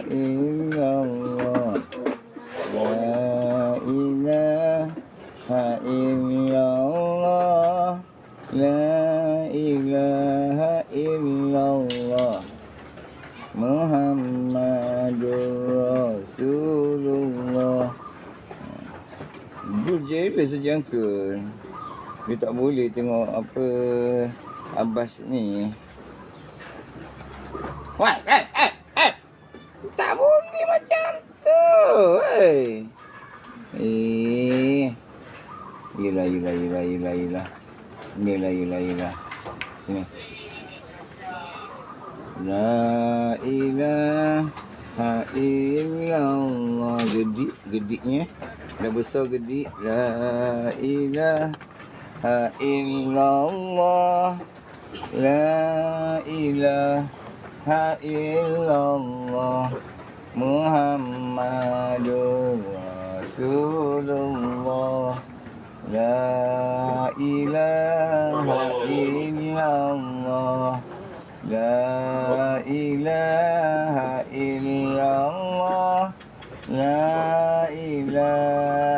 illallah. La ilaha illallah. La ilaha illallah. Muhammadur Rasulullah. Dia jealous saja uncle. Dia tak boleh tengok apa Abbas ni. Wah, tak boleh macam tu. Hei. Yelah. Yelah. Sini. La ilaha illallah. Gediknya. Dah besar gedik. La ilaha illallah. La ilaha illallah. Muhammadur Rasulullah. La ilaha illallah. La ilaha illallah. La ilaha